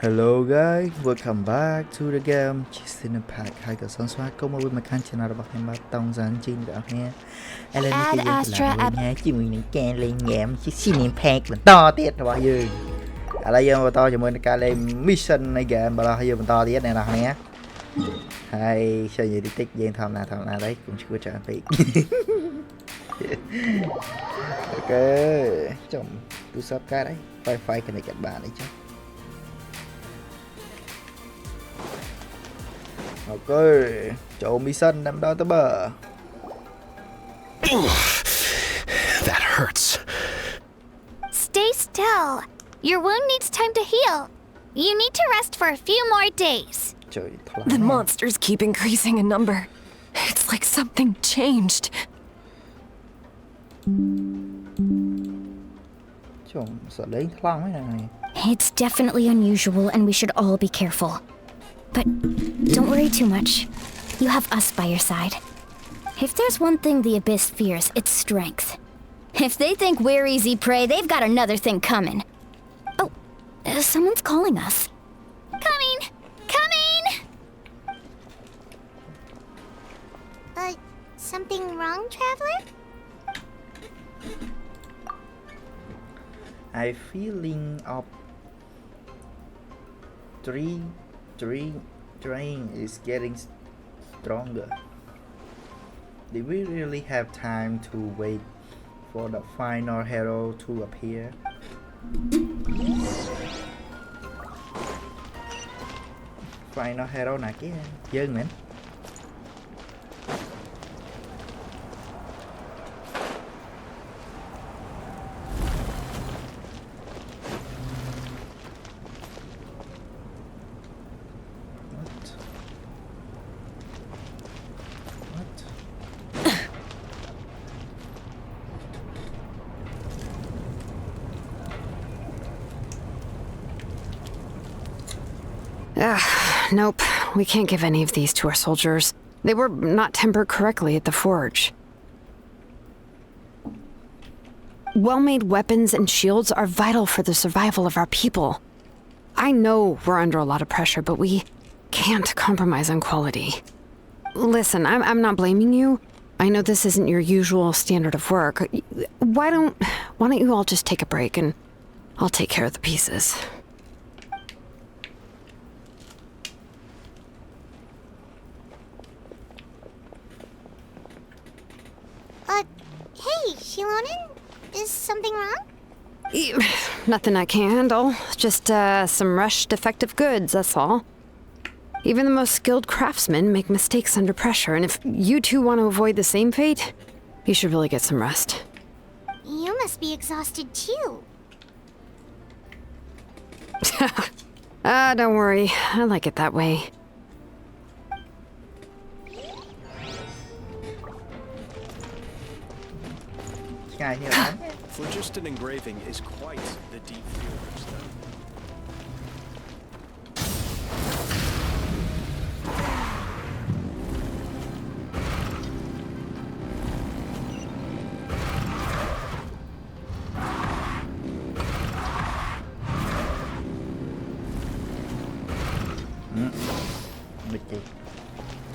Hello guys, welcome back to the game Genshin Impact ហើយក៏សូមស្វាគមន៍មកវិញមកកាន់ channel របស់ខ្ញុំបាទ Tong San YI អ្នកនរឥឡូវនេះគឺយើងឆ្លងមួយជាមួយនឹងការលេងហ្គេម Genshin Impact បន្តទៀតរបស់យើងឥឡូវយើងបន្តជាមួយនឹងការលេង mission នៃ game របស់យើងបន្តទៀតអ្នកនរហើយខ្ញុំនិយាយតិចយើងធម្មតាដែរកុំឈួតច្រើនពេកអូខេចំទូរស័ព្ទកើតហើយ Wi-Fi connect បានអីចឹងOkay,ចូលមីសិនតាមដល់ទៅបើ That hurts. Stay still. Your wound needs time to heal. You need to rest for a few more days. The monsters keep increasing in number. It's like something changed. ចូលសលេងខ្លាំងហ្នឹង It's definitely unusual and we should all be careful. But don't worry too much. You have us by your side. If there's one thing the Abyss fears, it's strength. If they think we're easy prey, they've got another thing coming. Oh, someone's calling us. Coming! Coming! Something wrong, traveler? I feeling of drain is getting stronger. Do we really have time to wait for the final hero to appear? Final hero nào kia dương mình Nope, we can't give any of these to our soldiers. They were not tempered correctly at the forge. Well-made weapons and shields are vital for the survival of our people. I know we're under a lot of pressure, but we can't compromise on quality. Listen, I'm not blaming you. I know this isn't your usual standard of work. Why don't you all just take a break and I'll take care of the pieces. Hey, Shilonin? Is something wrong? Nothing I can't handle. Just, some rushed defective goods, that's all. Even the most skilled craftsmen make mistakes under pressure, and if you two want to avoid the same fate, you should really get some rest. You must be exhausted too. Don't worry. I like it that way. Phlogiston engraving is quite the deep field stone.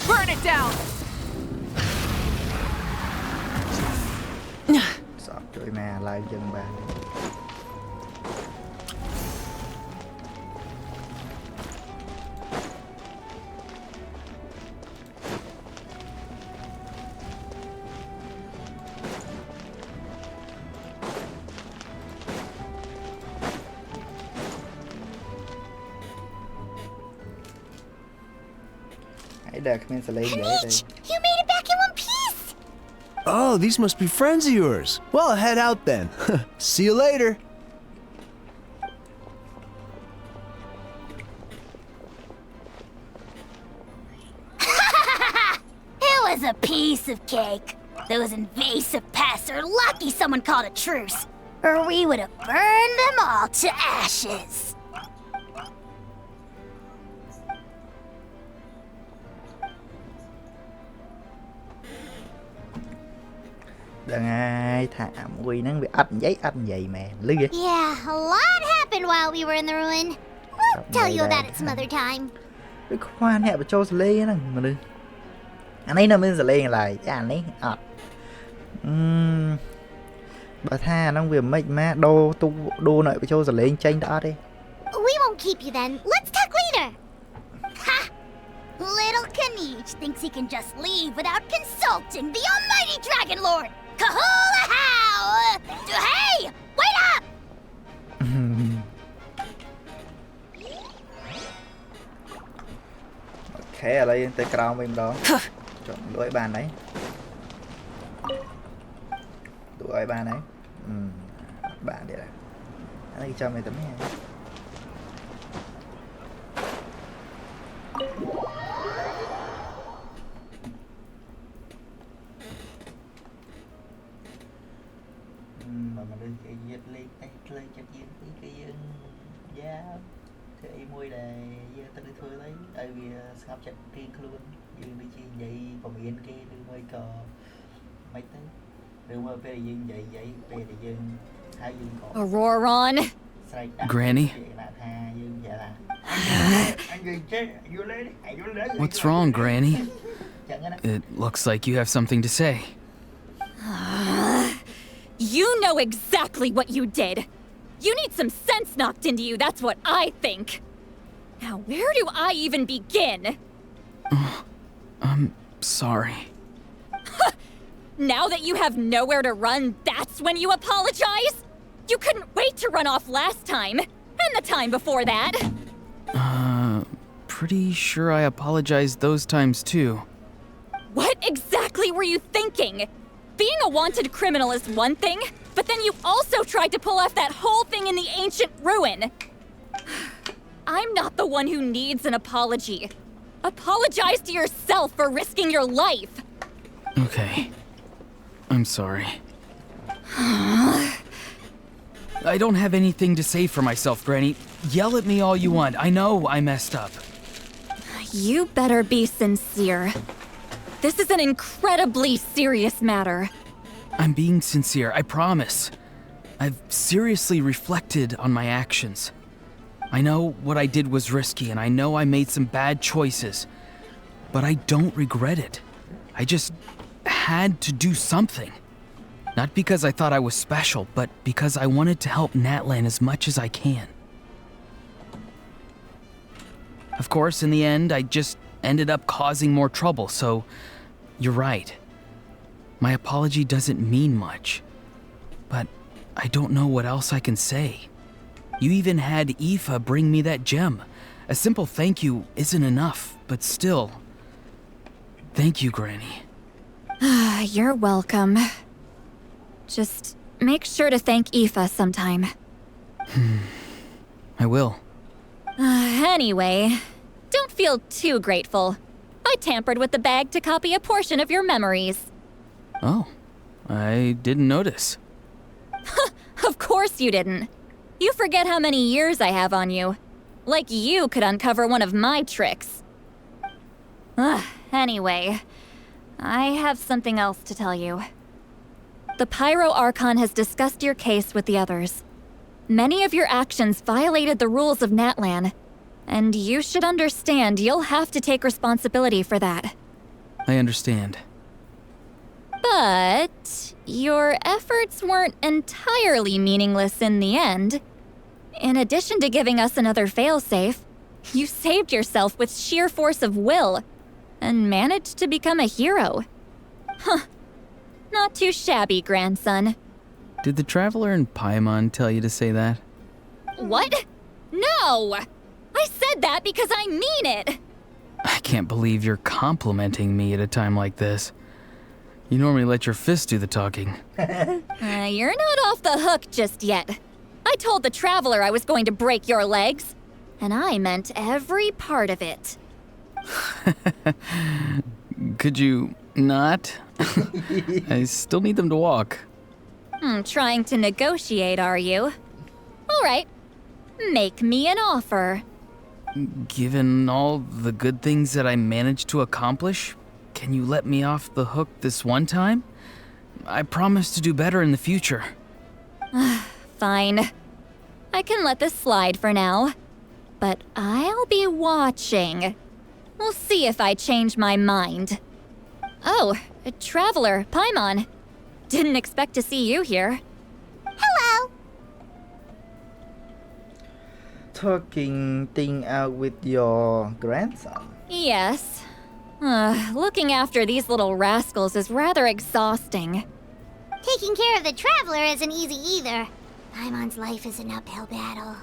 Burn it down! Trời mà lại dần bàn hãy để comment sẽ lên để đây. You made it back in one piece! Oh, these must be friends of yours. Well, head out then. See you later. It was a piece of cake. Those invasive pests are lucky someone called a truce, or we would have burned them all to ashes. Đừng ai thả mùi nó bị ạch giấy anh vậy mà lư vậy. Yeah, a lot happened while we were in the ruin. We'll tell you about it some other time. វាខ្វះអ្នកបញ្ចូលសលេងហ្នឹងមនុស្សអានេះនៅមានសលេងឡើយអានេះអត់បើថាអាហ្នឹងវាមិនម៉ាដូរនៅបញ្ចូលសលេងចេញទៅអត់ទេ We won't keep you then. Let's talk later. Ha! Little Kanich thinks he can just leave without consulting the almighty Dragon Lord. Kahula how! Hey! Wait up! អូខេឥឡូវយើងទៅក្រោមវិញម្ដងចុះលួយបានហើយទូឲ្យបានហើយបានទៀតហើយអានេះចាំឲ្យតែមែនមកមនុស្សគេយឺតលេខតែផ្លេចចិត្តយើងពីគេយើងយ៉ាធ្វើអីមួយដែលយើងទៅធ្វើទៅឲ្យវាស្ងប់ចិត្តរៀងខ្លួនយើងដូចជានិយាយពមៀនគេឬមួយក៏មិនទៅឬមកពេលយើងនិយាយពេលដែលយើងហើយយើងក៏ Auroron. Granny? What's wrong, Granny? It looks like you have something to say. You know exactly what you did. You need some sense knocked into you, that's what I think. Now, where do I even begin? I'm sorry. Now that you have nowhere to run, that's when you apologize? You couldn't wait to run off last time, and the time before that. Pretty sure I apologized those times too. What exactly were you thinking? Being a wanted criminal is one thing, but then you also tried to pull off that whole thing in the ancient ruin. I'm not the one who needs an apology. Apologize to yourself for risking your life. Okay. I'm sorry. I don't have anything to say for myself, Granny. Yell at me all you want. I know I messed up. You better be sincere. This is an incredibly serious matter. I'm being sincere, I promise. I've seriously reflected on my actions. I know what I did was risky, and I know I made some bad choices. But I don't regret it. I just had to do something. Not because I thought I was special, but because I wanted to help Natlan as much as I can. Of course, in the end, I just ended up causing more trouble, so you're right. My apology doesn't mean much. But I don't know what else I can say. You even had Aoife bring me that gem. A simple thank you isn't enough, but still. Thank you, Granny. You're welcome. Just make sure to thank Aoife sometime. I will. Anyway, don't feel too grateful. I tampered with the bag to copy a portion of your memories. Oh, I didn't notice. Of course you didn't. You forget how many years I have on you. Like you could uncover one of my tricks. Anyway, I have something else to tell you. The Pyro Archon has discussed your case with the others. Many of your actions violated the rules of Natlan, and you should understand you'll have to take responsibility for that. I understand. But your efforts weren't entirely meaningless in the end. In addition to giving us another failsafe, you saved yourself with sheer force of will and managed to become a hero. Huh. Not too shabby, grandson. Did the traveler in Paimon tell you to say that? What? No! I said that because I mean it! I can't believe you're complimenting me at a time like this. You normally let your fist do the talking. You're not off the hook just yet. I told the traveler I was going to break your legs, and I meant every part of it. Could you not? I still need them to walk. Trying to negotiate, are you? All right. Make me an offer. Given all the good things that I managed to accomplish, can you let me off the hook this one time? I promise to do better in the future. Fine. I can let this slide for now. but I'll be watching. We'll see if I change my mind. Oh, a traveler, Paimon. Didn't expect to see you here. Hello. Talking thing out with your grandson. Yes. Looking after these little rascals is rather exhausting. Taking care of the traveler isn't easy either. Paimon's life is an uphill battle.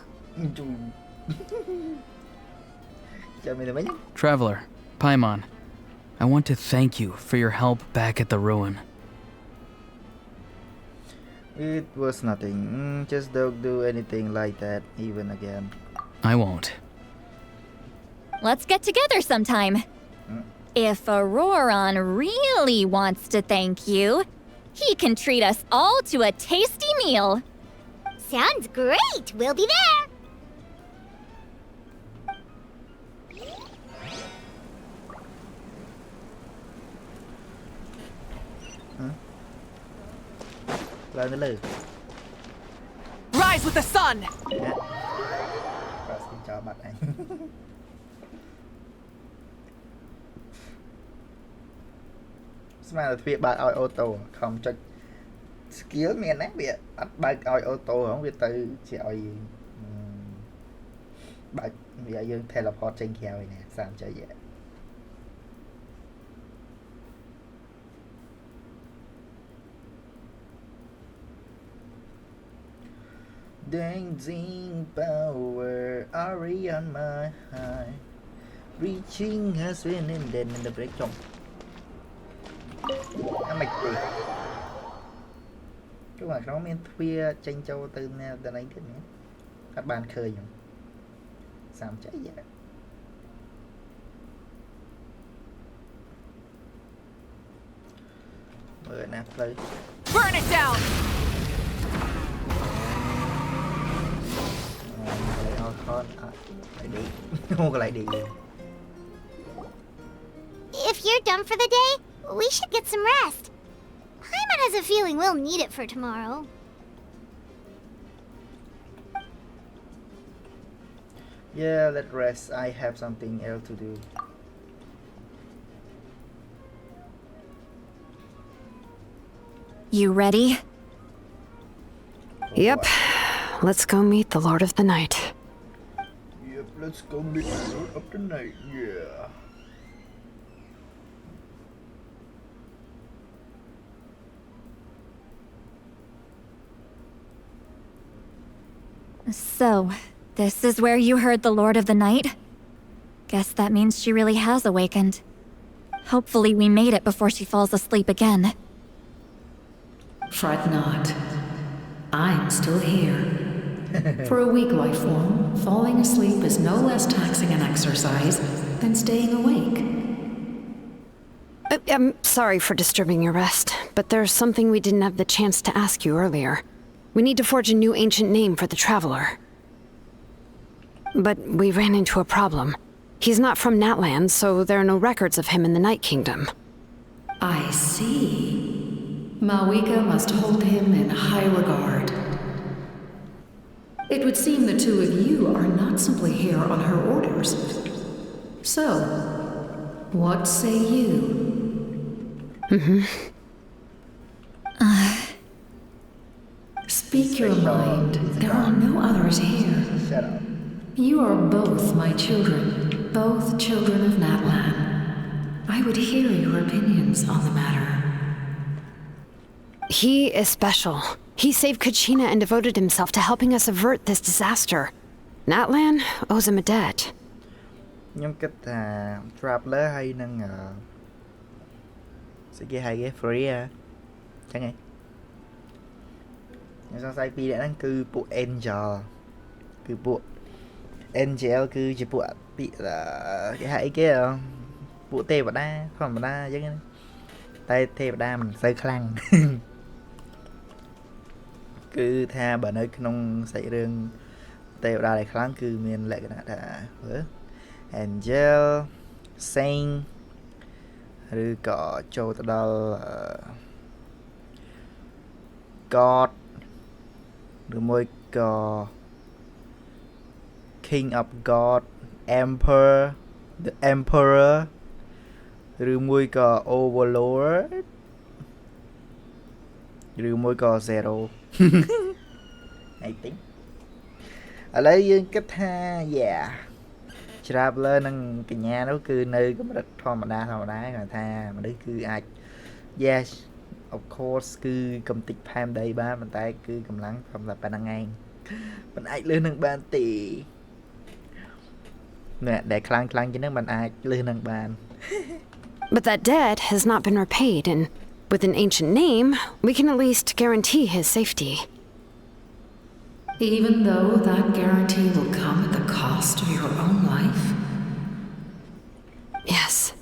Traveler, Paimon, I want to thank you for your help back at the ruin. It was nothing. Just don't do anything like that even again. I won't. Let's get together sometime. If Auroron really wants to thank you, he can treat us all to a tasty meal. Sounds great. We'll be there. Lên tới lư. Rise with the sun! Và xin cho bạn này. Mà là việc bạn oi ô tô không cho skill miền ấy việc bắt bạn oi ô tô không việc từ chỉ oi bạn bây giờ teleport trên kèo này nè sao cho vậy. Dancing power, Ari on my high, reaching has been in the break trong. Mạch gì? Các bạn có men thuê tranh châu từ này thế này các bạn khơi nhỉ? Sao chạy vậy? Mở nạp lấy. Burn it down! If you're done for the day, we should get some rest. Paimon has a feeling we'll need it for tomorrow. Yeah, let rest. I have something else to do. You ready? Yep. Let's go meet the Lord of the Night. Yep, let's go meet the Lord of the Night. Yeah. So, this is where you heard the Lord of the Night? Guess that means she really has awakened. Hopefully we made it before she falls asleep again. Fret not. I'm still here. For a weak life form, falling asleep is no less taxing an exercise than staying awake. I'm sorry for disturbing your rest, but there's something we didn't have the chance to ask you earlier. We need to forge a new ancient name for the Traveler. But we ran into a problem. He's not from Natland, so there are no records of him in the Night Kingdom. I see. Mawika must hold him in high regard. It would seem the two of you are not simply here on her orders. So, what say you? Speak your mind. There are no others here. Shut up. You are both my children, both children of Natlan. I would hear your opinions on the matter. He is special. He saved Kachina and devoted himself to helping us avert this disaster. Natlan owes him a debt. Nhưng cách traveler hay năng sẽ kia hay cái free à chẳng ngay. Nhưng sao sai pi đã năng cư bộ angel cư bộ angel cư chỉ bộ bị là cái hay cái bộ tê vào đa không vào đa chứ tay tê vào đa mình xây khăn. Cứ tha bà nơi nông xảy rương tê vào đa này khăn cứ miền lệ cái đã angel saint ឬក៏ចូលទៅដល់ God ឬមួយក៏ king of god emperor the emperor ឬមួយក៏ overlord ឬមួយក៏ zero I think ឥឡូវយើងគិតថា yeah traveler និងកញ្ញានោះគឺនៅកម្រិតធម្មតាគាត់ថាមនុស្សគឺអាច yes of course គឺកំតិចផែមដីបានប៉ុន្តែគឺកម្លាំងធម្មតាប៉ុណ្្នឹងឯងមិនអាចលើសនឹងបានទេអ្នកដែលខ្លាំងជាងហ្នឹងមិនអាចលើសនឹងបាន But that debt has not been repaid, and with an ancient name, we can at least guarantee his safety. Even though that guarantee will come at the cost of your own life? Yes.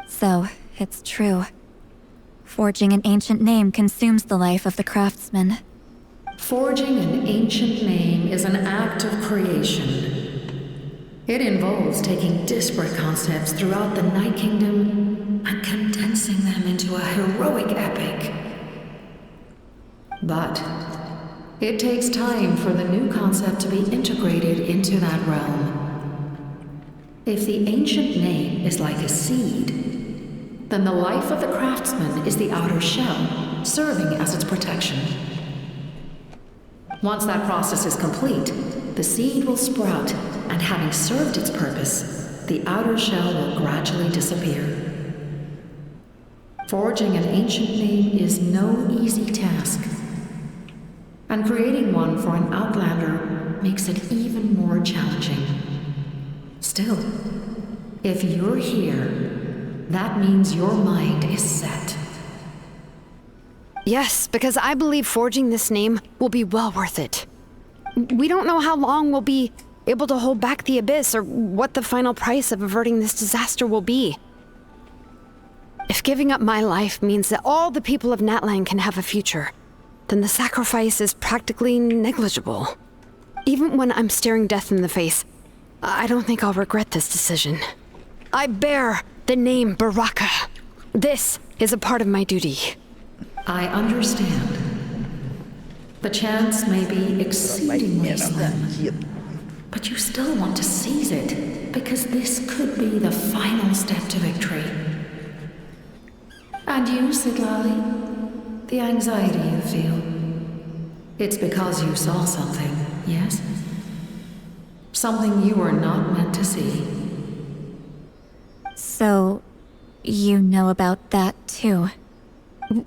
So, it's true. Forging an ancient name consumes the life of the craftsman. Forging an ancient name is an act of creation. It involves taking disparate concepts throughout the Night Kingdom and condensing them into a heroic epic. But it takes time for the new concept to be integrated into that realm. If the ancient name is like a seed, then the life of the craftsman is the outer shell, serving as its protection. Once that process is complete, the seed will sprout, and having served its purpose, the outer shell will gradually disappear. Forging an ancient name is no easy task, and creating one for an outlander makes it even more challenging. Still, if you're here, that means your mind is set. Yes, because I believe forging this name will be well worth it. We don't know how long we'll be able to hold back the abyss or what the final price of averting this disaster will be. If giving up my life means that all the people of Natlan can have a future, then the sacrifice is practically negligible. Even when I'm staring death in the face, I don't think I'll regret this decision. I bear the name Baraka. This is a part of my duty. I understand. The chance may be exceedingly slim, but you still want to seize it, because this could be the final step to victory. And you, Siglali, the anxiety you feel, it's because you saw something, yes? Something you were not meant to see. So, you know about that too.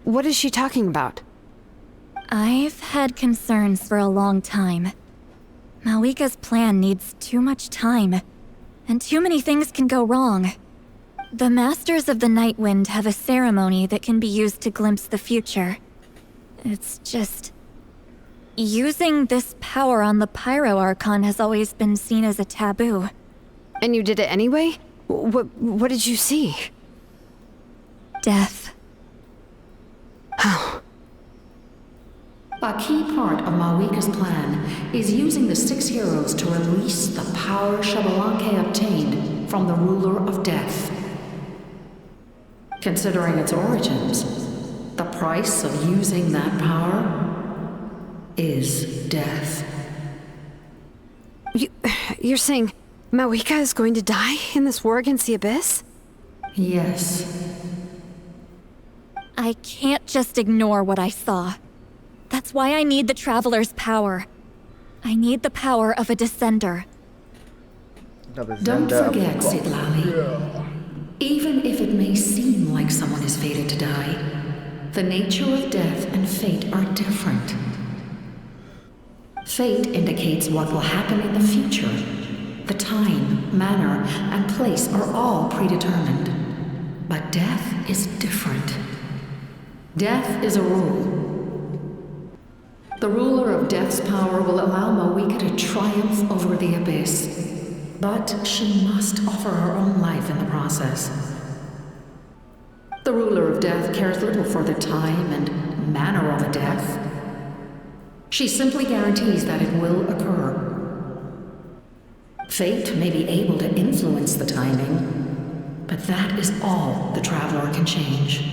What is she talking about? I've had concerns for a long time. Malika's plan needs too much time, and too many things can go wrong. The Masters of the Night Wind have a ceremony that can be used to glimpse the future. It's just... using this power on the Pyro Archon has always been seen as a taboo. And you did it anyway? What did you see? Death. How? A key part of Malika's plan is using the 6 heroes to release the power Xbalanque obtained from the ruler of death. Considering its origins, the price of using that power is death. You're saying Malika is going to die in this war against the Abyss? Yes. I can't just ignore what I saw. That's why I need the Traveler's power. I need the power of a Descender. Don't forget, Siglali. Even if it may seem like someone is fated to die, the nature of death and fate are different. Fate indicates what will happen in the future. The time, manner, and place are all predetermined. But death is different. Death is a rule. The ruler of Death's power will allow Malika to triumph over the Abyss, but she must offer her own life in the process. The ruler of Death cares little for the time and manner of a death. She simply guarantees that it will occur. Fate may be able to influence the timing, but that is all the Traveler can change.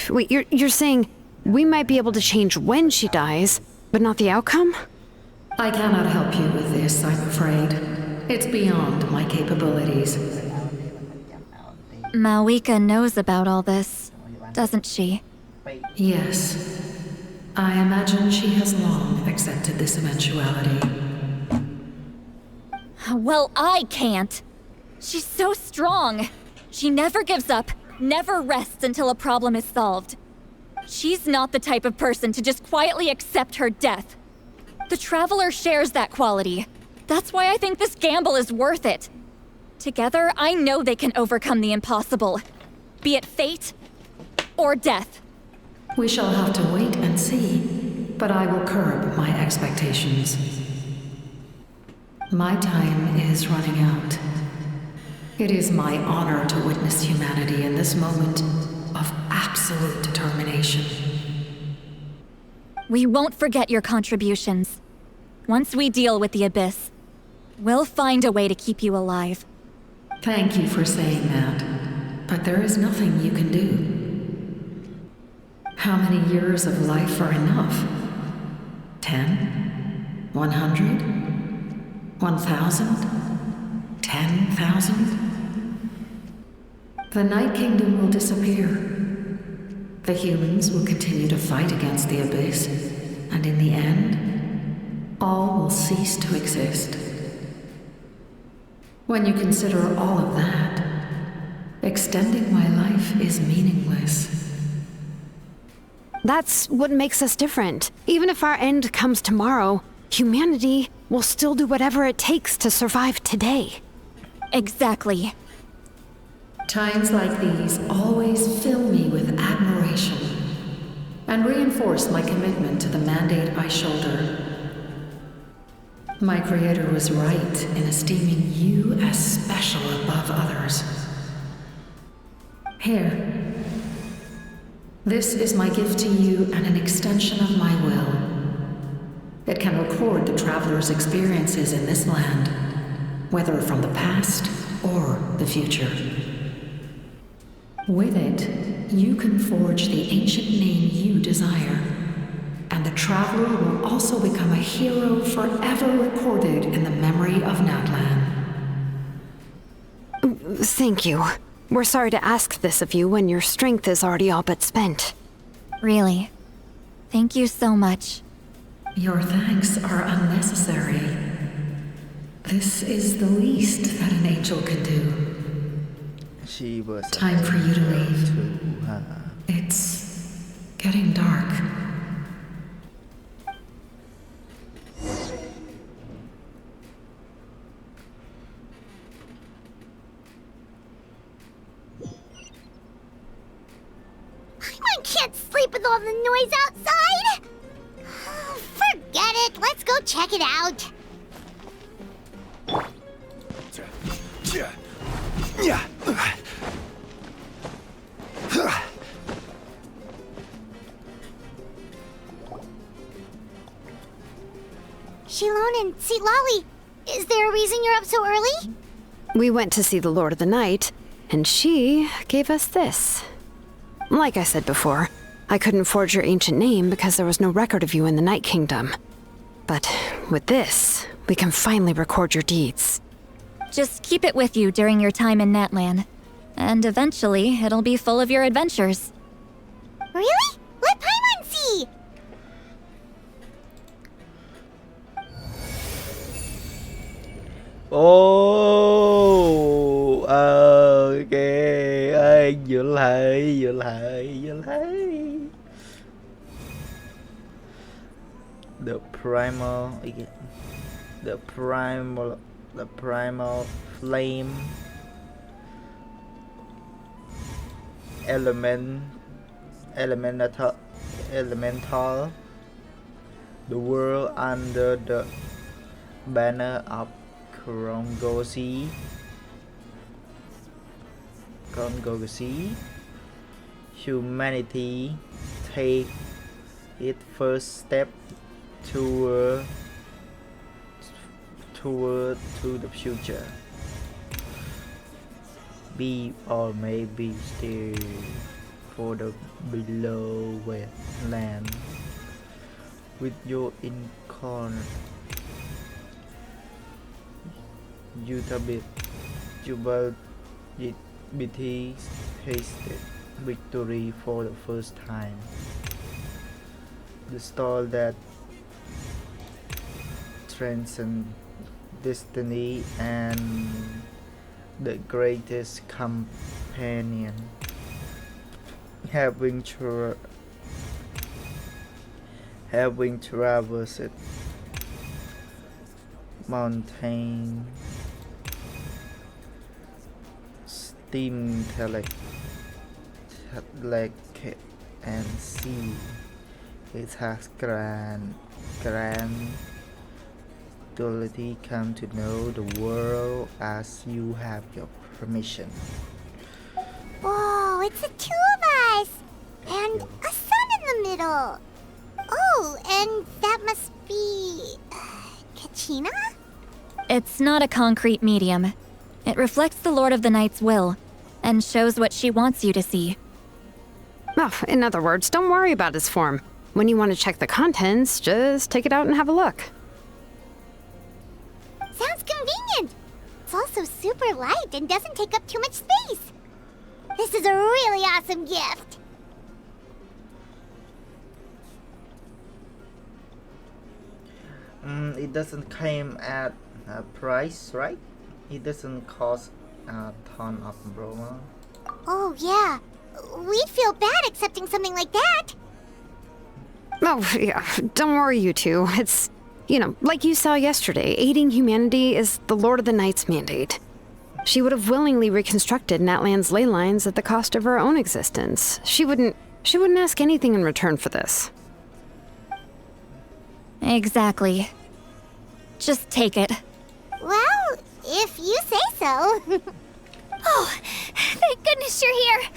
Wait, you're saying we might be able to change when she dies, but not the outcome? I cannot help you with this, I'm afraid. It's beyond my capabilities. Malwika knows about all this, doesn't she? Yes. I imagine she has long accepted this eventuality. Well, I can't. She's so strong. She never gives up, never rests until a problem is solved. She's not the type of person to just quietly accept her death. The Traveler shares that quality. That's why I think this gamble is worth it. Together, I know they can overcome the impossible. Be it fate or death. We shall have to wait and see, but I will curb my expectations. My time is running out. It is my honor to witness humanity in this moment of absolute determination. We won't forget your contributions. Once we deal with the Abyss, we'll find a way to keep you alive. Thank you for saying that, but there is nothing you can do. How many years of life are enough? 10? 100? 1,000? 10,000? The Night Kingdom will disappear. The humans will continue to fight against the Abyss, and in the end, all will cease to exist. When you consider all of that, extending my life is meaningless. That's what makes us different. Even if our end comes tomorrow, humanity will still do whatever it takes to survive today. Exactly. Times like these always fill me with admiration and reinforce my commitment to the mandate I shoulder. My creator was right in esteeming you as special above others. Here. This is my gift to you and an extension of my will. It can record the traveler's experiences in this land, whether from the past or the future. With it, you can forge the ancient name you desire, and the traveler will also become a hero forever recorded in the memory of Natlan. Thank you. We're sorry to ask this of you when your strength is already all but spent. Really. Thank you so much. Your thanks are unnecessary. This is the least that an angel can do. She was Time for you to leave. to her. It's getting dark. I can't sleep with all the noise outside! Forget it, let's go check it out. Shilon and Lolly, is there a reason you're up so early? We went to see the Lord of the Night, and she gave us this. Like I said before, I couldn't forge your ancient name because there was no record of you in the Night Kingdom. But with this, we can finally record your deeds. Just keep it with you during your time in Natlan. And eventually, it'll be full of your adventures. Really? Let Paimon see! Oh, ok. Ê, dựa lại. The primal flame elemental, the world under the banner of Congosi. Humanity take its first step toward to the future. Be or maybe still for the below wetland. with your incarnate jubility tasted victory for the first time. The star that transcends destiny and the greatest companion, having traversed mountain, steam, lake, and sea. It has grand ability come to know the world as you have your permission. Whoa, it's the two of us! And a sun in the middle! Oh, and that must be... Kachina? It's not a concrete medium. It reflects the Lord of the Night's will, and shows what she wants you to see. Oh, in other words, don't worry about his form. When you want to check the contents, just take it out and have a look. Sounds convenient! It's also super light and doesn't take up too much space. This is a really awesome gift! It doesn't come at a price, right? It doesn't cost a ton of umbrella. Oh yeah, we'd feel bad accepting something like that. Oh, yeah, don't worry, you two. It's, like you saw yesterday, aiding humanity is the Lord of the Night's mandate. She would have willingly reconstructed Natlan's ley lines at the cost of her own existence. She wouldn't ask anything in return for this. Exactly. Just take it. Well, if you say so. Oh, thank goodness you're here.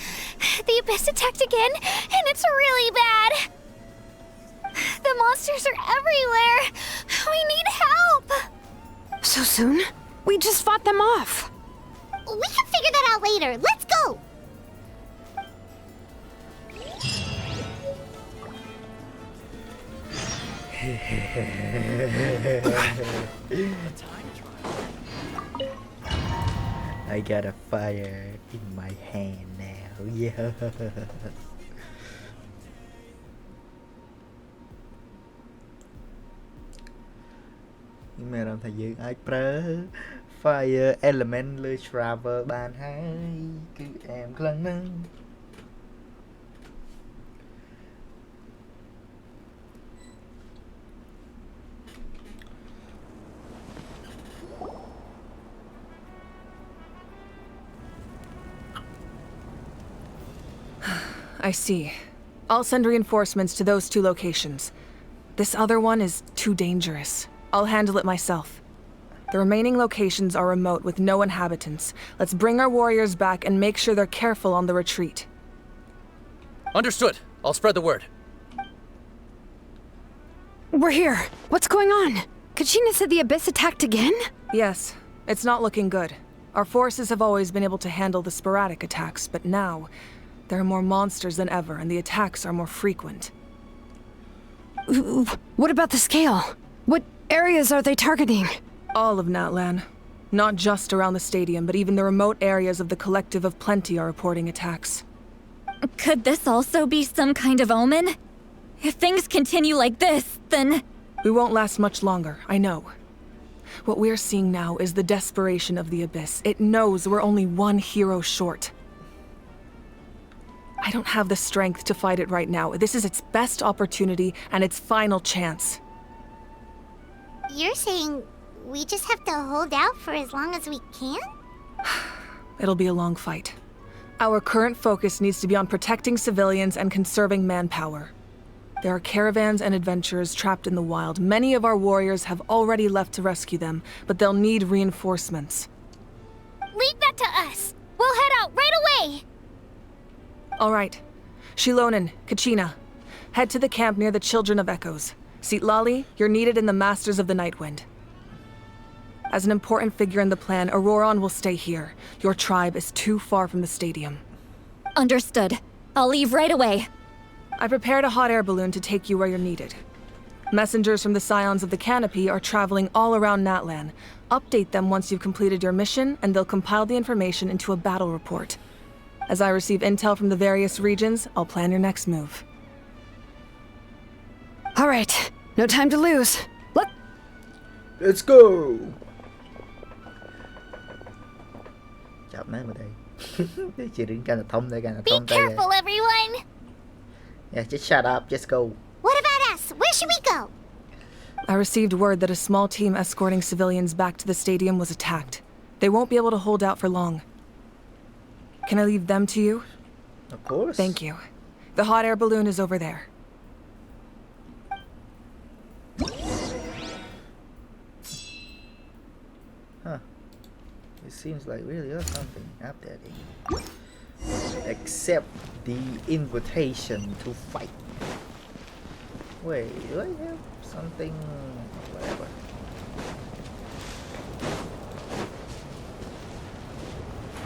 The Abyss attacked again, and it's really bad. The monsters are everywhere. We need help. So soon? We just fought them off. We can figure that out later. Let's go. I got a fire in my hand now. Yeah. Nhưng mà làm thầy dương aiប្រើ fire element លើ travel បានហើយគឺអែមខ្លាំងណាស់ I see. I'll send reinforcements to those two locations. This other one is too dangerous. I'll handle it myself. The remaining locations are remote with no inhabitants. Let's bring our warriors back and make sure they're careful on the retreat. Understood. I'll spread the word. We're here. What's going on? Kachina said the Abyss attacked again? Yes, it's not looking good. Our forces have always been able to handle the sporadic attacks, but now there are more monsters than ever, and the attacks are more frequent. What about the scale? What areas are they targeting? All of Natlan. Not just around the stadium, but even the remote areas of the Collective of Plenty are reporting attacks. Could this also be some kind of omen? If things continue like this, then... We won't last much longer, I know. What we're seeing now is the desperation of the Abyss. It knows we're only one hero short. I don't have the strength to fight it right now. This is its best opportunity and its final chance. You're saying we just have to hold out for as long as we can? It'll be a long fight. Our current focus needs to be on protecting civilians and conserving manpower. There are caravans and adventurers trapped in the wild. Many of our warriors have already left to rescue them, but they'll need reinforcements. Leave that to us. We'll head out right away. All right. Shilonen, Kachina, head to the camp near the Children of Echoes. Sitlali, you're needed in the Masters of the Nightwind. As an important figure in the plan, Auroron will stay here. Your tribe is too far from the stadium. Understood. I'll leave right away. I prepared a hot air balloon to take you where you're needed. Messengers from the Scions of the Canopy are traveling all around Natlan. Update them once you've completed your mission, and they'll compile the information into a battle report. As I receive intel from the various regions, I'll plan your next move. All right, no time to lose. Let's go. Chọc nó mà đây. Chị đứng càng là thông đây, càng là Be thông tay. careful, everyone! Yeah, just shut up, just go. What about us? Where should we go? I received word that a small team escorting civilians back to the stadium was attacked. They won't be able to hold out for long. Can I leave them to you? Of course. Thank you. The hot air balloon is over there. Huh. It seems like really there's something up there. Accept the invitation to fight. Wait, do I have something? Whatever.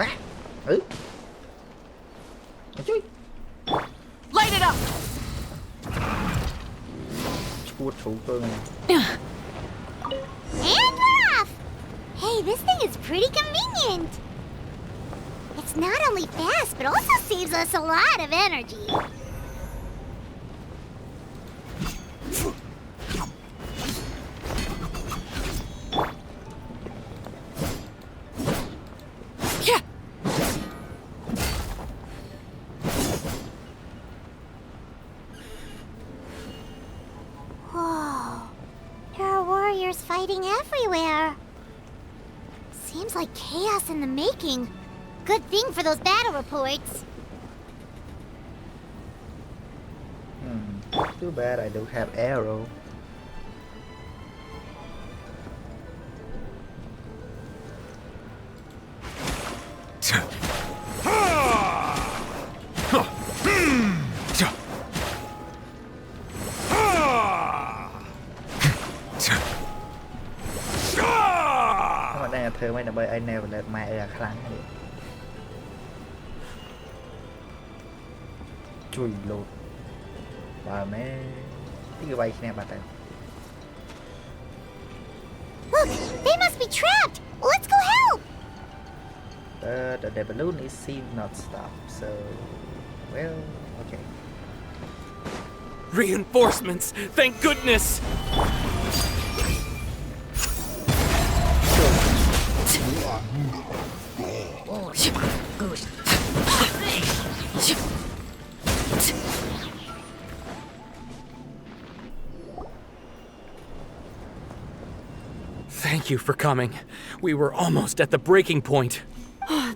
Ah! Light it up! Chuột thủ tôi này. And we're off! Hey, this thing is pretty convenient. It's not only fast, but also saves us a lot of energy. Whoa. There are warriors fighting everywhere. Seems like chaos in the making. Good thing for those battle reports. Too bad I don't have arrow. Các bạn đang là thơ mấy là bởi anh nào là mẹ là khăn đi. Chui lột. Bà mẹ cái bay nè bà ta. Look, they must be trapped. Let's go help. The balloon is seemed not stop, so well, okay. Reinforcements! Thank goodness! Thank you for coming. We were almost at the breaking point.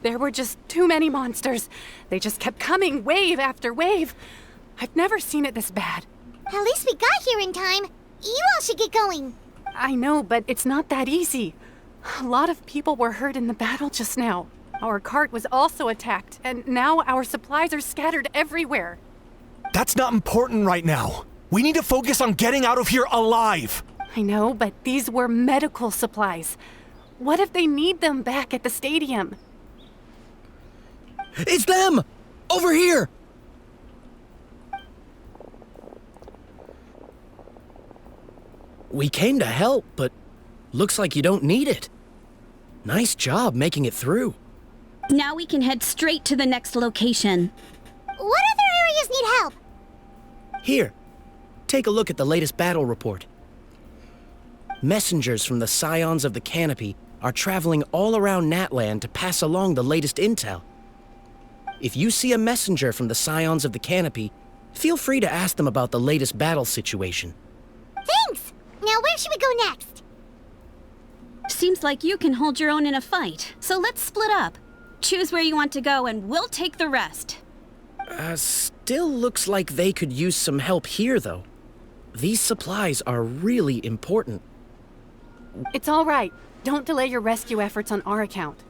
There were just too many monsters. They just kept coming, wave after wave. I've never seen it this bad. At least we got here in time. You all should get going. I know, but it's not that easy. A lot of people were hurt in the battle just now. Our cart was also attacked, and now our supplies are scattered everywhere. That's not important right now. We need to focus on getting out of here alive. I know, but these were medical supplies. What if they need them back at the stadium? It's them! Over here! We came to help, but looks like you don't need it. Nice job making it through. Now we can head straight to the next location. What other areas need help? Here, take a look at the latest battle report. Messengers from the Scions of the Canopy are traveling all around Natlan to pass along the latest intel. If you see a messenger from the Scions of the Canopy, feel free to ask them about the latest battle situation. Thanks! Now where should we go next? Seems like you can hold your own in a fight, so let's split up. Choose where you want to go and we'll take the rest. Still looks like they could use some help here, though. These supplies are really important. It's all right. Don't delay your rescue efforts on our account.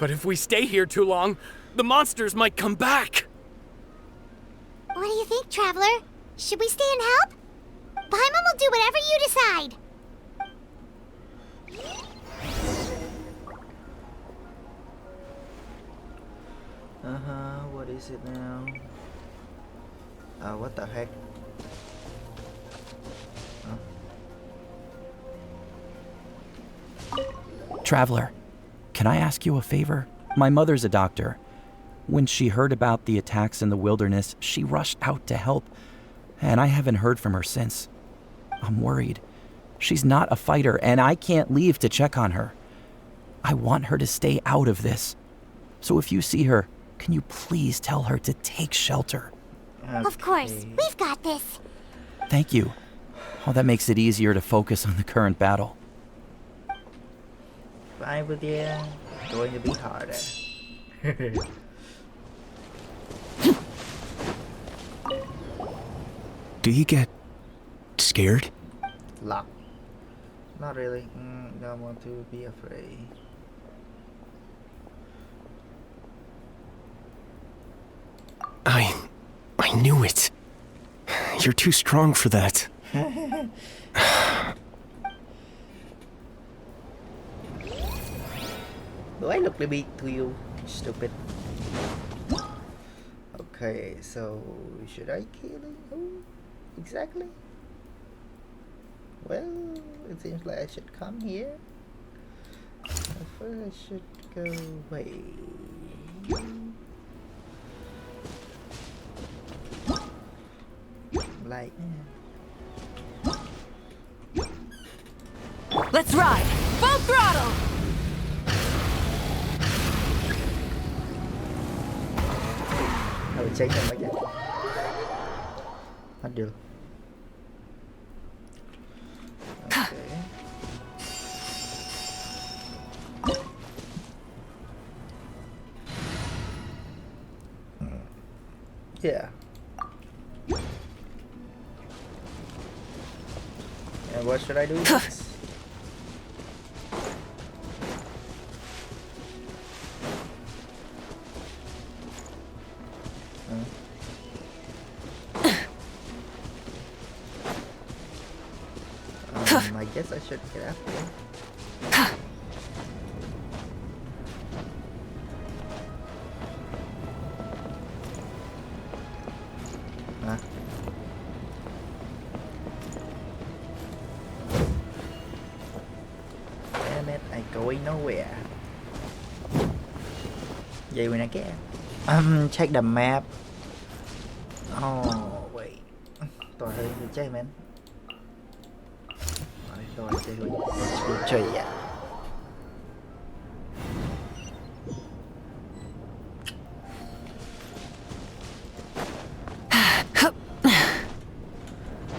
But if we stay here too long, the monsters might come back. What do you think, Traveler? Should we stay and help? Paimon will do whatever you decide. What is it now? What the heck? Traveler, can I ask you a favor? My mother's a doctor. When she heard about the attacks in the wilderness, she rushed out to help, and I haven't heard from her since. I'm worried. She's not a fighter, and I can't leave to check on her. I want her to stay out of this. So if you see her, can you please tell her to take shelter? Okay. Of course, we've got this. Thank you. Oh, that makes it easier to focus on the current battle. Fine with you. It's going to be harder. Do you get scared? Lock. Not really. Don't want to be afraid. I knew it. You're too strong for that. Do I look big to you? Stupid. Okay, so should I kill him? Who exactly? Well, it seems like I should come here. First I should go away. Like Let's ride! Full throttle! I will change them again. Not deal. Okay. Yeah. And what should I do next? I guess I should get after him. Damn it, I going nowhere. Vậy mình cái check the map. Oh wait. Tôi hơi bị chơi man. Rồi chơi rồi. Chơi à.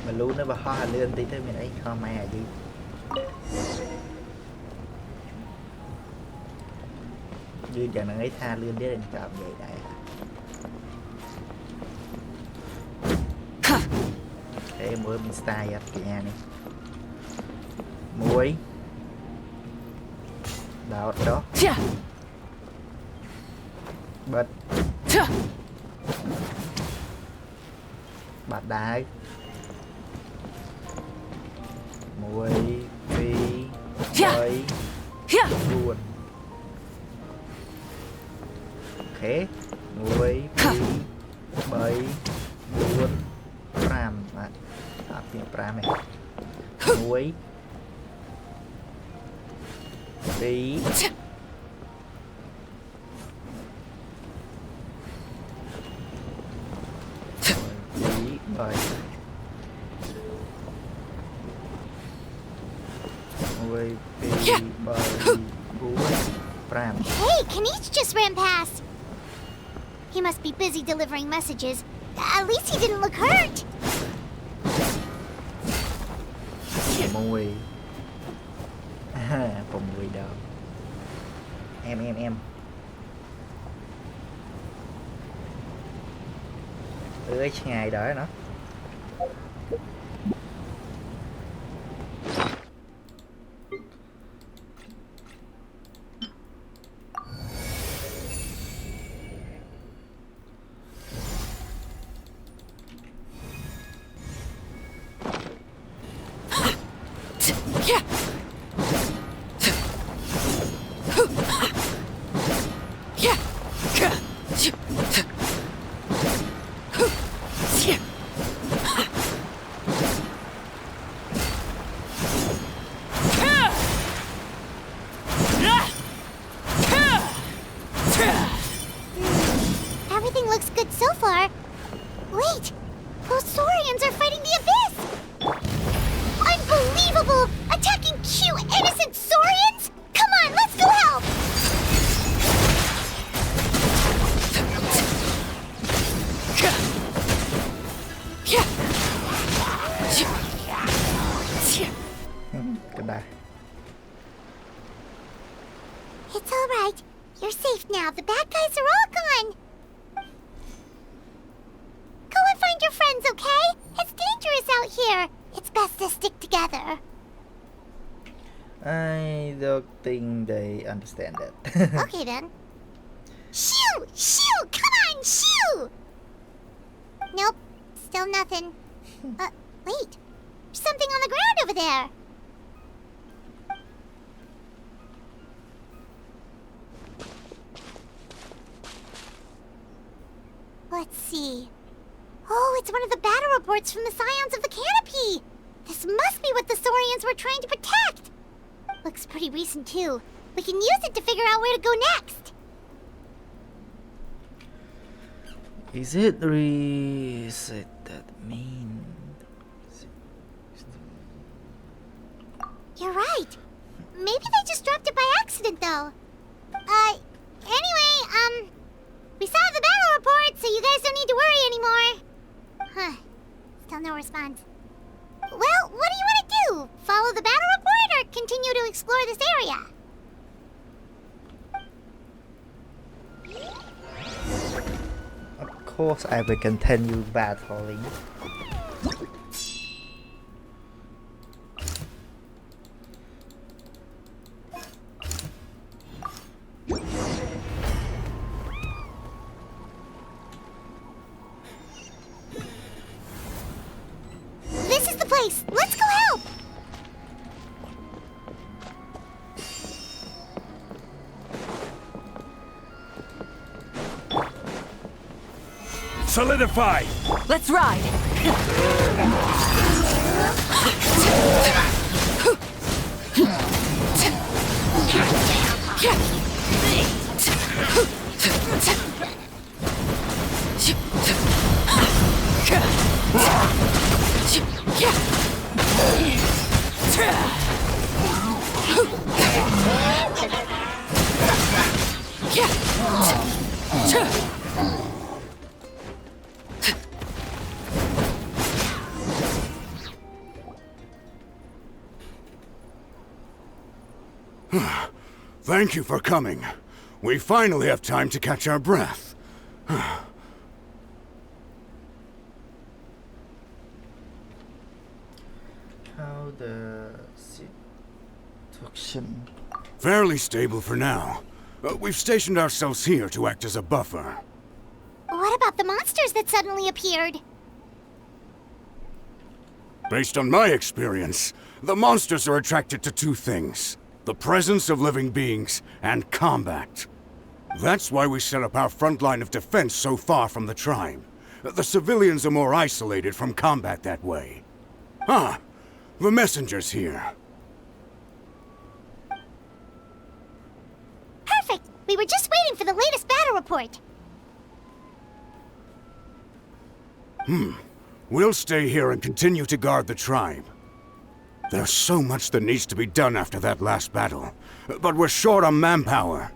Mình luôn nó vào hoa lên tí tới mình ấy Khmer gì. Như chẳng là ấy tha lươn để chạm vậy đại. Thế mới mình style cái nhà này. Muối. Đào đó. Bật. Bật đá. Muối. Phi. Bơi. Buồn. Ok. Muối. Phi. Bơi. Buồn. Pram. Tiếng Pram này. Muối. Phi. Bye. Hey, Kanish just ran past. He must be busy delivering messages. At least he didn't look hurt. Mùi. Còn mùi đâu. Em. Ngày đợi nó. unbelievable! Attacking cute, innocent Saurians? Come on, let's go help! Goodbye. It's alright. You're safe now. The bad guys are all gone. Go and find your friends, okay? It's dangerous out here. It's best to stick together. I don't think they understand that. Okay then. Shoo! Shoo! Come on, shoo! Nope. Still nothing. Wait. There's something on the ground over there. Let's see. Oh, it's one of the battle reports from the Scions of the Canopy! This must be what the Saurians were trying to protect! Looks pretty recent, too. We can use it to figure out where to go next. Is it reset that mean? You're right. Maybe they just dropped it by accident, though. Anyway, we saw the battle report, so you guys don't need to worry anymore. Huh. Still no response. Well, what do you want to do? Follow the battle report or continue to explore this area? Of course I will continue battling. This is the place. Let's go help. Solidify! Let's ride! Thank you for coming. We finally have time to catch our breath. How the situation? Fairly stable for now. We've stationed ourselves here to act as a buffer. What about the monsters that suddenly appeared? Based on my experience, the monsters are attracted to two things: the presence of living beings and combat. That's why we set up our front line of defense so far from the tribe. The civilians are more isolated from combat that way. Ah, the messenger's here. Perfect! We were just waiting for the latest battle report. We'll stay here and continue to guard the tribe. There's so much that needs to be done after that last battle, but we're short on manpower.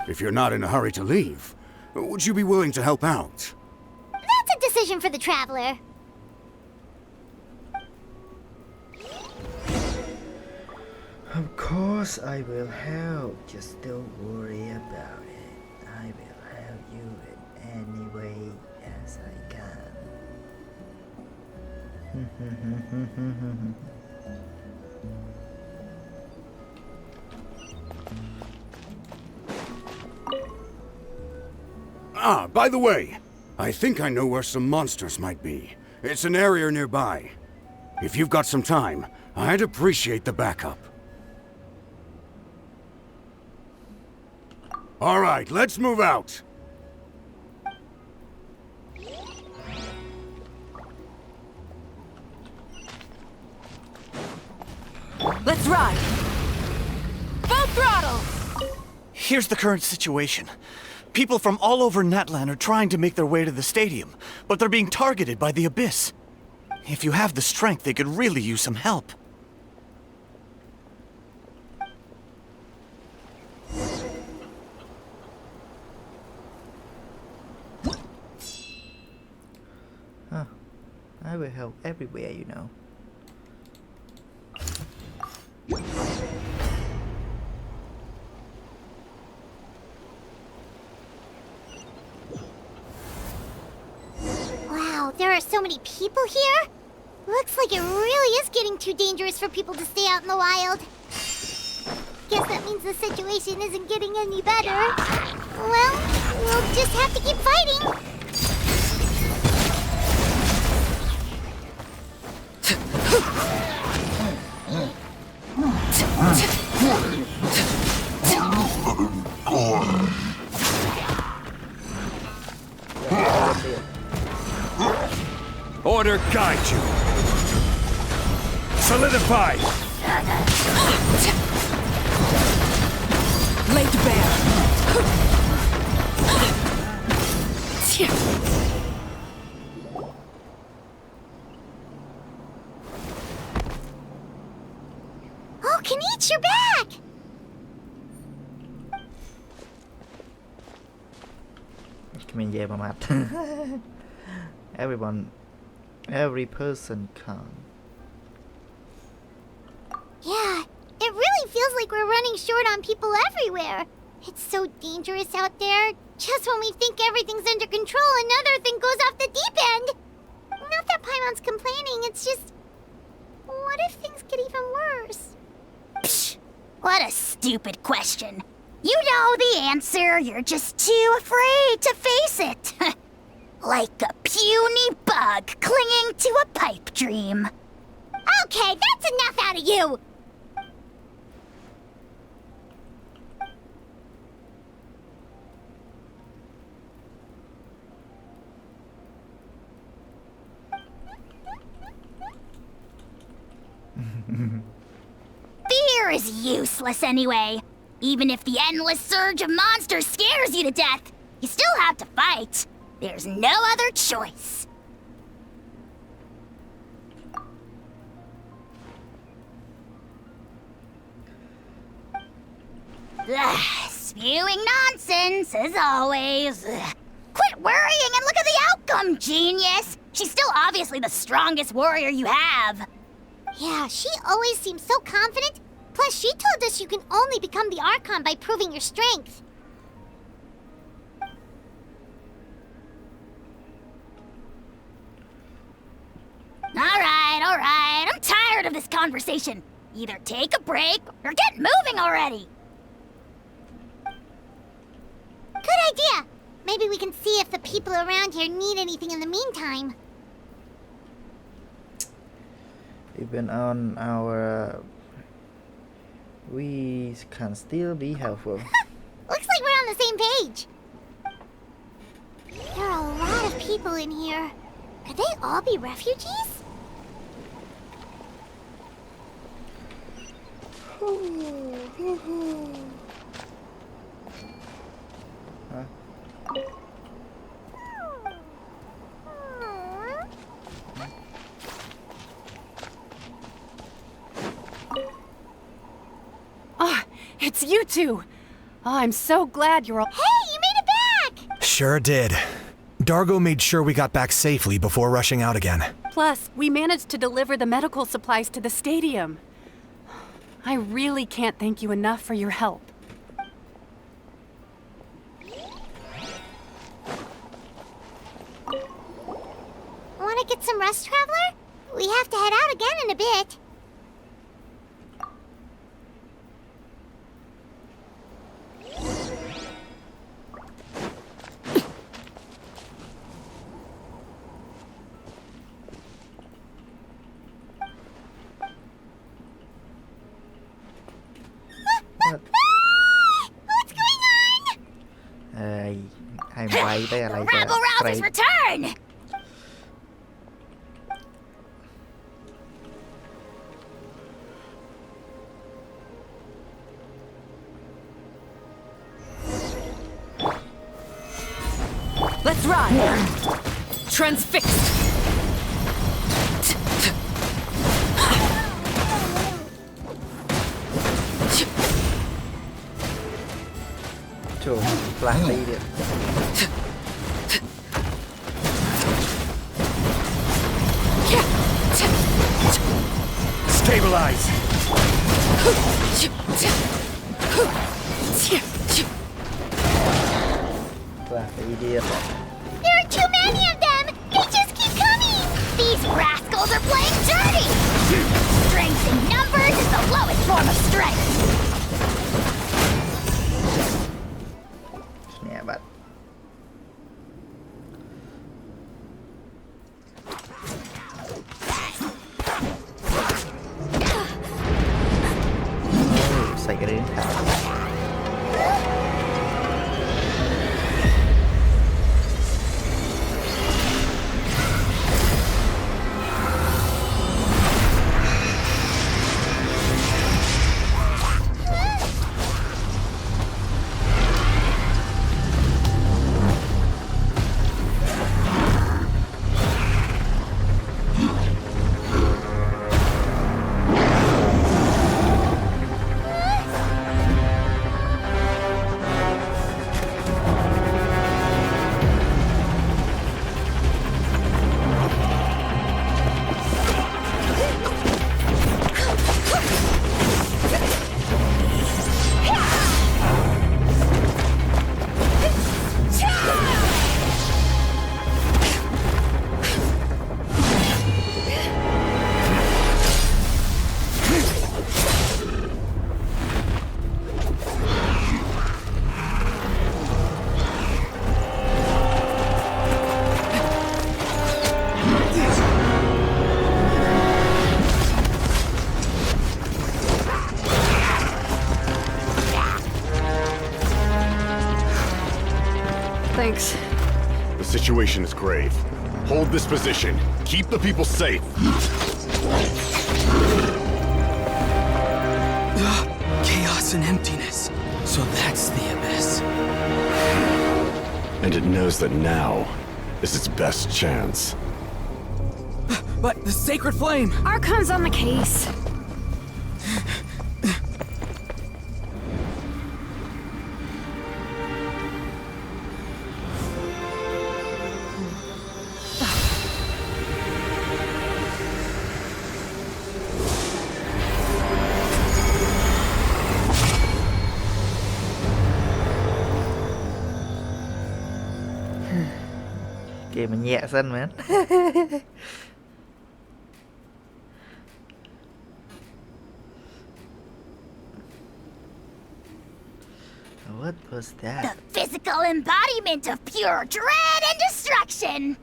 If you're not in a hurry to leave, would you be willing to help out? That's a decision for the Traveler. Of course I will help. Just don't worry about it. I will help you in any way as I can. Ah, by the way, I think I know where some monsters might be. It's an area nearby. If you've got some time, I'd appreciate the backup. All right, let's move out. Let's ride! Full throttle! Here's the current situation. People from all over Natlan are trying to make their way to the stadium, but they're being targeted by the Abyss. If you have the strength, they could really use some help. Huh. I will help everywhere, you know. Wow, there are so many people here. Looks like it really is getting too dangerous for people to stay out in the wild. Guess that means the situation isn't getting any better. Well, we'll just have to keep fighting. Order guide you. Solidify. Laid bare. Oh, Kenichi, you're back! Mình về mà mặt. Every person can. Yeah, it really feels like we're running short on people everywhere. It's so dangerous out there. Just when we think everything's under control, another thing goes off the deep end. Not that Paimon's complaining, it's just... What if things get even worse? Psh, what a stupid question. You know the answer, you're just too afraid to face it. Like a puny bug clinging to a pipe dream. Okay, that's enough out of you! Fear is useless anyway. Even if the endless surge of monsters scares you to death, you still have to fight. There's no other choice. Ugh, spewing nonsense, as always. Ugh. Quit worrying and look at the outcome, genius! She's still obviously the strongest warrior you have. Yeah, she always seems so confident. Plus, she told us you can only become the Archon by proving your strength. All right. I'm tired of this conversation. Either take a break or get moving already. Good idea. Maybe we can see if the people around here need anything in the meantime. Even on our... we can still be helpful. Looks like we're on the same page. There are a lot of people in here. Could they all be refugees? Ah, it's you two. Oh, I'm so glad you're all— Hey, you made it back! Sure did. Dargo made sure we got back safely before rushing out again. Plus, we managed to deliver the medical supplies to the stadium. I really can't thank you enough for your help. Want to get some rest, Traveler? We have to head out again in a bit. What's going on? I'm quay tới là Rabble Rousers return! Let's ride! Transfixed! Trời, flash đi điện. Stabilize. Flash đi điện. There are too many of them! They just keep coming! These rascals are playing dirty! Strength in numbers is the lowest form of strength! Nè bạn. Xảy cái đến thả. Thanks. The situation is grave. Hold this position. Keep the people safe. Chaos and emptiness. So that's the abyss. And it knows that now is its best chance. But the sacred flame! Archon's on the case. Kìa mà nhẹ sân man. What was that? The physical embodiment of pure dread and destruction!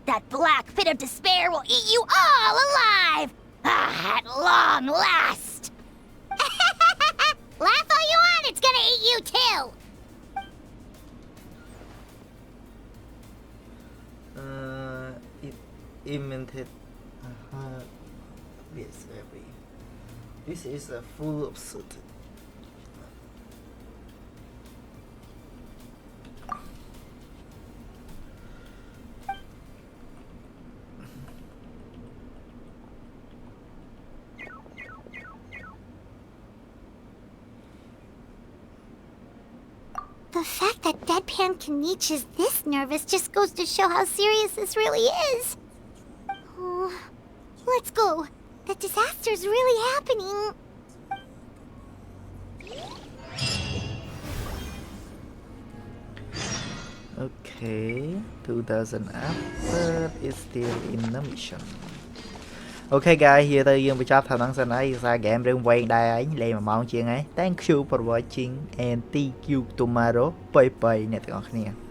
That black pit of despair will eat you all alive! At long last! Laugh all you want, it's gonna eat you too! Invented. This is a full of soot. The fact that Deadpan Kanich is this nervous just goes to show how serious this really is. Oh, let's go. The disaster's really happening. Okay, 2000 after is still in the mission. Ok guys, here tôi dương bị chop thằng Tong San YI ra game đừng quên đài ấy lên mà mong chuyện ấy. Thank you for watching and thank you tomorrow. Bye bye nè các bạn.